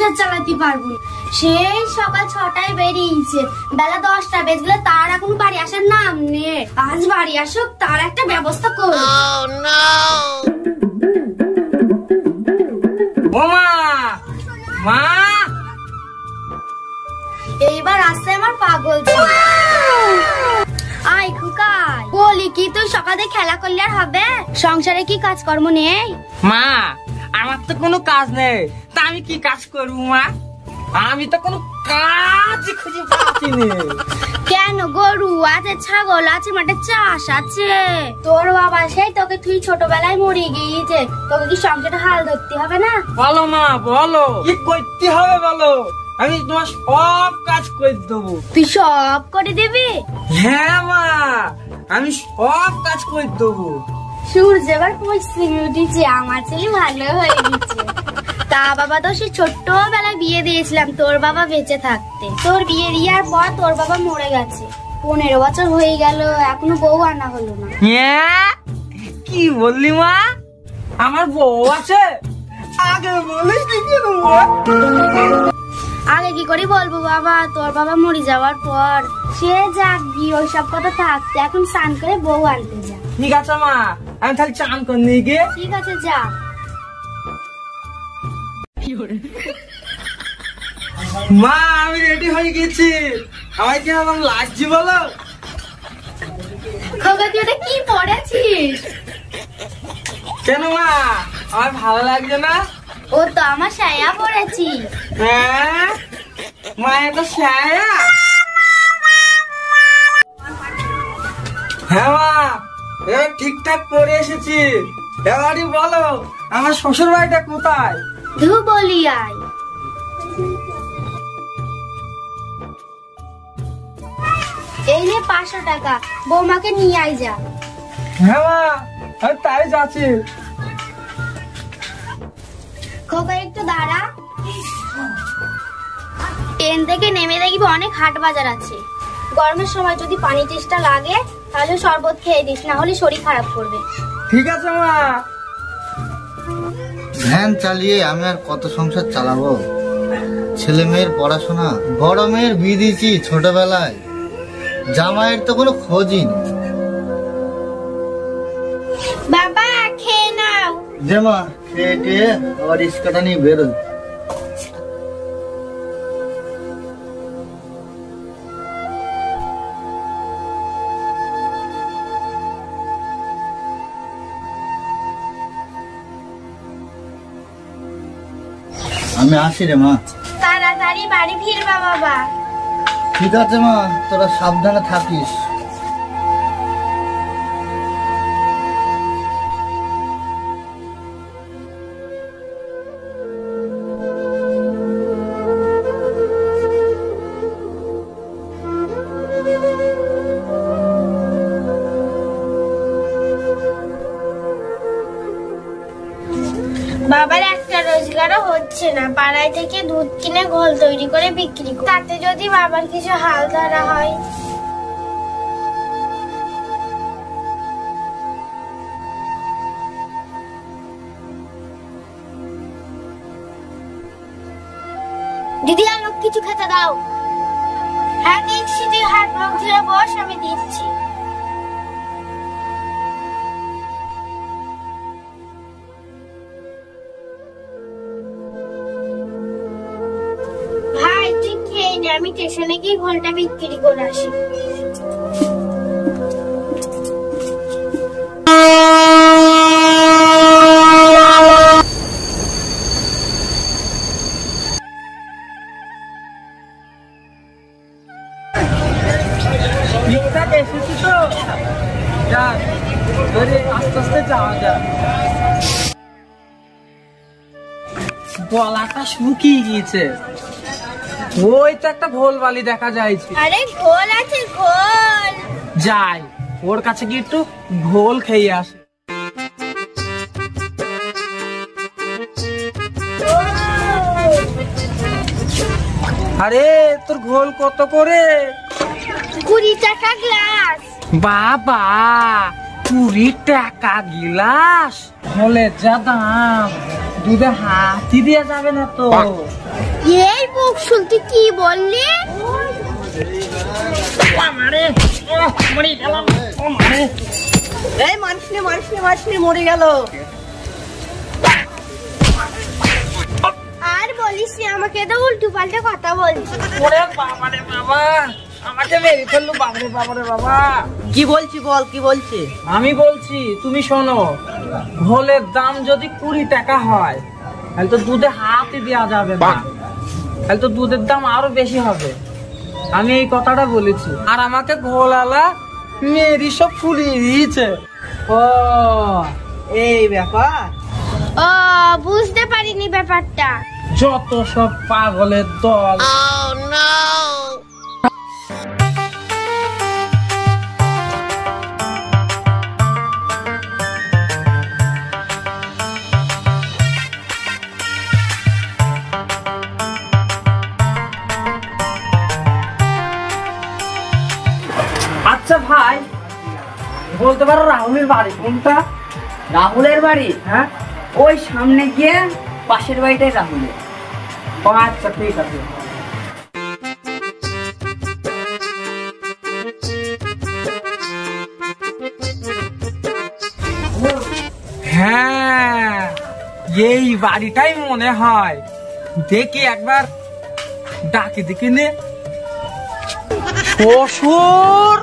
সংসার চালাতে পারবো না। সেই সকাল 6টায় বেরিয়েছে, বেলা 10টা বেজলে তার এখন বাড়ি আসার নাম নেই। আজ বাড়ি আসুক, তার একটা ব্যবস্থা করবো। এইবার আসছে আমার পাগল। আয় খুকাই, বলি কি তুই সকালে খেলা করলে আর হবে? সংসারে কি কাজকর্ম নেই? মা, আমার তো কোনো কাজ নেই, তা আমি কি কাজ করবো মা? আমি তো কোনো কাজ খুঁজে পাচ্ছি না। কেন? গরু আছে, ছাগল আছে, মাঠে চাষ আছে। তোর বাবা সেই তোকে তুই ছোটবেলায় মরে গিয়েছে, তোকে কি সংসারে হাল ধরতে হবে না? বলো মা, বলো কি করতে হবে বলো, আমি তোমার সব কাজ করে দেবো। তুই সব করে দিবি? হ্যাঁ মা, আমি সব কাজ করে দেবো। সূর্য এবার পশ্চিমে উঠেছে, আমার ছেলে ভালো হয়ে গেছে। তা বাবা তো সে ছোট্টবেলায় বিয়ে দিয়েছিলাম তোর বাবা বেঁচে থাকতে। তোর বিয়ে দেওয়ার পর তোর বাবা মরে গেছে, 15 বছর হয়ে গেল, এখনো বউ আনা হলো না। হ্যাঁ, কি বললি মা? আমার বউ আছে? আগে বলিস কি? আগে কি করে বলবো বাবা, তোর বাবা মরে যাওয়ার পর। সে যাক গিয়ে ওইসব কথা থাকতে, এখন স্নান করে বউ আনতে যা। ঠিক আছে মা, আমি তাহলে চান করে নিয়ে গিয়ে। ঠিক আছে, যা। মা, আমি রেডি হয়ে গেছি, আমার কি আমার লাগছে বলো? খোকা তুই ওটা কি পড়েছিস? কেন মা, আমার ভালো লাগছে না? ও তো আমার সায়া পড়েছি। হ্যাঁ মা, এটা সায়া? হ্যাঁ মা, এবার ঠিকঠাক পরে এসেছি। এবারই বলো, আমার শ্বশুর বাড়িটা কোথায়? ধুবলিয়ায়। এই নে 500 টাকা, বৌমাকে নিয়ে আই যা। হ্যাঁ মা, আমি তাই যাচ্ছি। খোকা একটু দাঁড়া। ট্রেন থেকে নেমে দেখবি অনেক হাট বাজার আছে। গরমের সময় যদি পানি তেষ্টা লাগে তাহলে শরবত খেয়ে দিস, না হলে শরীর খারাপ করবে। ঠিক আছে মা। ভ্যান চালিয়ে আমি আর কত সংসার চালাবো? ছেলে মেয়ের পড়াশোনা, বড় মেয়ের বিয়ে দিয়েছি ছোটবেলায়, জামাইয়ের তো কোনো খোঁজই নেই। বাবা খেয়ে নাও। যে মা, খেয়ে টেয়ে আবার রিস্কাটা নিয়ে বেরোই। আমি আসি রে মা। তাড়াতাড়ি বাড়ি ফিরবা বাবা। ঠিক আছে মা, তোরা সাবধানে থাকিস। বাবার একটা রোজগারও হচ্ছে না, পাড়ায় থেকে দুধ কিনে ঘোল তৈরি করে বিক্রি করে, তাতে যদি বাবার কিছু হাল ধরা হয়। দিদি আমাকে কিছু খেতে দাও। হ্যাঁ দিচ্ছি, তুই হাত মুখ ধুয়ে বস, আমি দিচ্ছি। ভাই তুই খেয়ে নে, আমি স্টেশনে গিয়ে ঘোলটা বিক্রি করে আসি। ঠিকঠাক এসেছি তো, আস্তে আস্তে যাওয়া যায়। গলাটা শুকিয়ে গিয়েছে, ওই তো একটা ঘোল বালি দেখা যাচ্ছে। আরে ঘোল আছে, ঘোল। যাই ওর কাছে গিয়ে একটু ঘোল খেয়ে আসে। আরে তোর ঘোল কত করে? 20 টাকা গ্লাস। বাবা, 20 টাকা গিলাস? ঘোলের যা দাম। দুধে হাতি দিয়ে যাবে না তো। এই বকশুল তুই কি বললি? এই মানুষ মরে গেল। আর বলিস না, আমাকে তো উল্টো পাল্টা কথা বলছিস। ওরে বাবা রে বাবা, আমাকে মেরে ফেললো। বাবারে বাবারে বাবা, কি বলছি বল, কি বলছি? আমি বলছি তুমি শোনো, ঘোলের দাম যদি 20 টাকা হয় তাহলে তো দুধে হাতই দেওয়া যাবে না, তাহলে তো দুধের দাম আরো বেশি হবে। আমি এই কথাটা বলেছি, আর আমাকে ঘোলালা মেরি সব ফুলিয়ে দিয়েছে। ও এই ব্যাপার। ও বুঝতে পারিনি ব্যাপারটা। যত সব পাগলের দল। আচ্ছা ভাই, বলতে পারো রাহুলের বাড়ি কোনটা? রাহুলের বাড়ি? হ্যাঁ, ওই সামনে গিয়ে পাশের বাড়িটাই রাহুলের। ও আচ্ছা ঠিক আছে। হ্যাঁ, এই বাড়িটাই মনে হয়। দেখি একবার ডাকে দেখে নে। শ্বশুর,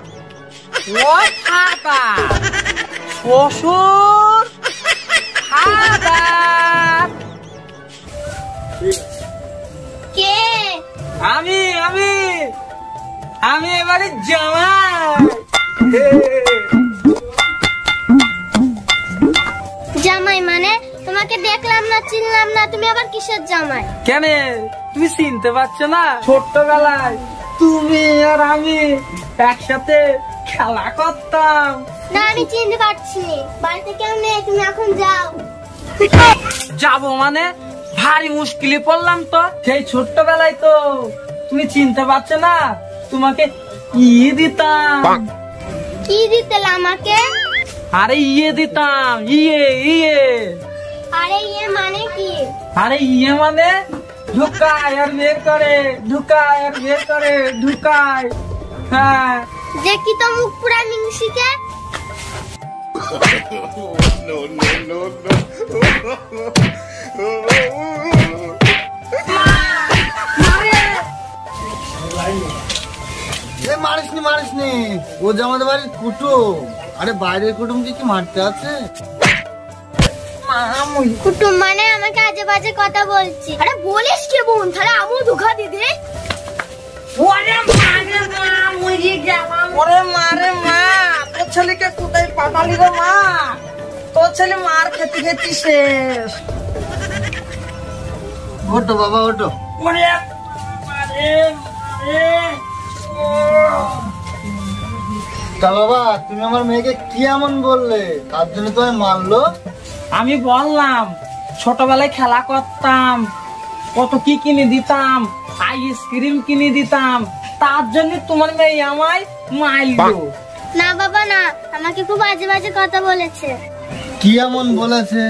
ও খাতা শ্বশুর, খাতা। কে? আমি আমি আমি এবারে জামাই। জামাই মানে? তোমাকে দেখলাম না, চিনলাম না, তুমি আবার কিসের জামাই? কেন তুমি চিনতে পারছো না? ছোট্টবেলায় তুমি আর আমি একসাথে খেলা করতাম। না, আমি চিনতে পারছি না। বাড়িতে কেউ নেই, তুমি এখন যাও। যাবো মানে? ভারী মুশকিলে পড়লাম তো। সেই ছোট্টবেলায় তো তুমি চিনতে পারছো না, তোমাকে দিতাম। কি দিতে আমাকে? আরে দিতাম, ইয়ে। আরে ইয়ে মানে কি? আরে মানে ঢুকায় আর বের করে, ঢুকায় আর বের করে, ঢুকায়। হ্যাঁ, দেখি তো মুখ পুরা মিংসিকে। মারিসনি, ও যে আমাদের বাড়ির কুটুম। আরে বাইরের কুটুমকে কি মারতে আছে? কুটুম মানে আমাকে আজে বাজে কথা বলছি। আরে বলিস কি বোন, তাহলে আমিও ধোকা দিদি। ওরে মারে মা, তোর ছেলেকে কোথায় পাঠালি রে মা? তোর ছেলে মার খেতে খেতে শেষ। ওটো বাবা ওটো। তা বাবা, তুমি আমার মেয়েকে কি এমন বললে তার জন্য তোমায় মারলো? আমি বললাম ছোটবেলায় খেলা করতাম, কত কি কিনে দিতাম, আইসক্রিম কিনে দিতাম, তার জন্য তোমার মেয়ে আমায় মারলো। না বাবা না, আমাকে খুব আজে বাজে কথা বলেছে। কি এমন বলেছে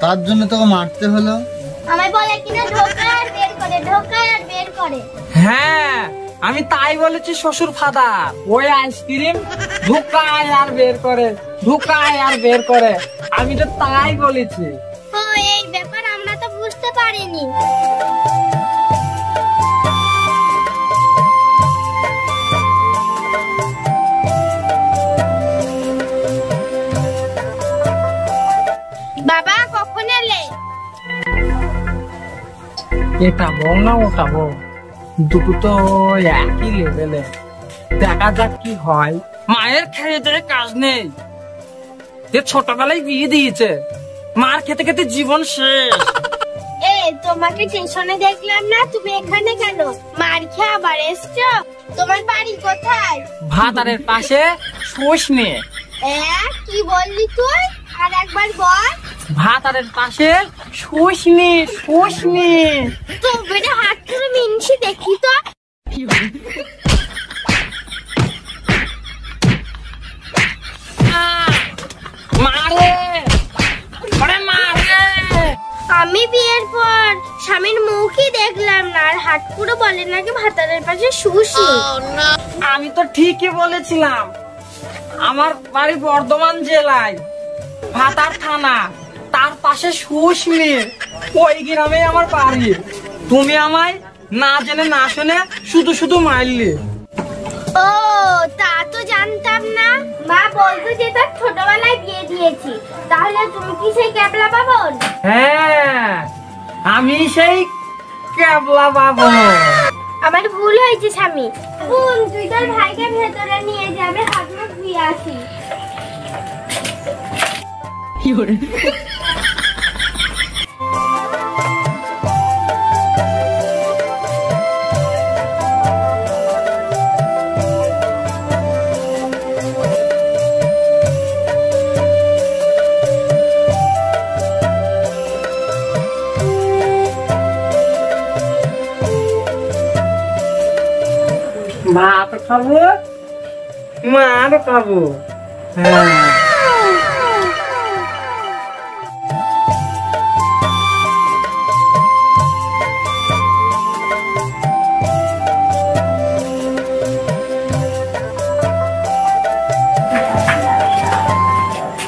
তার জন্য তোকে মারতে হলো? আমায় বলে কিনা ঢোকায় আর বের করে, ঢোকায় আর বের করে। হ্যাঁ, আমি তাই বলেছি শ্বশুর ফাদার। ওই আইসক্রিম ঢুকায় আর বের করে, ঢুকায় আর বের করে, আমি তো তাই বলেছি। ও এই ব্যাপার আমরা তো বুঝতে পারিনি। বাবা কখন এলে? এটা বল না ওটা বল, দুটো তো একই লেভেলে। দেখা যাক কি হয়। মায়ের খেয়ে দেয় কাজ নেই, ছোটবেলায় বিয়ে দিয়েছে, মার খেতে খেতে জীবন শেষ। তোমাকে স্টেশনে দেখলাম না, তুমি এখানে কেন? মার খেয়ে আবার এসছো? তোমার বাড়ি কোথায়? ভাতারের পাশে শুশনি। কি বললি তুই? আর একবার বল। ভাতারের পাশে শুশনি, শুশনি। তো বেটা হাত করে মিনছি দেখি তো। মারে, মারে, আমি বিয়ের পর স্বামীর মুখই দেখলাম না, আর হাট পুরো বলে নাকি ভাতারের পাশে শুষি। আমি তো ঠিকই বলেছিলাম। আমার বাড়ি বর্ধমান জেলায়, ভাতার থানা, তার পাশে শুশনি, ওই গ্রামে আমার বাড়ি। তুমি আমায় না জেনে না শুনে শুধু শুধু মারলে। ও তা তো জানতাম না। মা বলতো যে তার ছোটবেলায় বিয়ে দিয়েছি, তাহলে তুমি কি সেই ক্যাবলা বাবন? হ্যাঁ, আমি সেই ক্যাবলা বাবন। আমার ভুল হয়েছে স্বামী। বোন, তুই তোর ভাইকে ভেতরে নিয়ে যাবে, হাত মুখ ধুয়ে আসি। ভাত খাবো, মার খাবো। হ্যাঁ,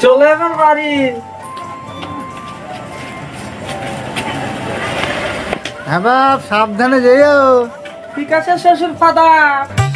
চলে এবার বাড়ি। হ্যাঁ বাপ, সাবধানে যেও। ঠিক আছে শ্বশুর ফাদার।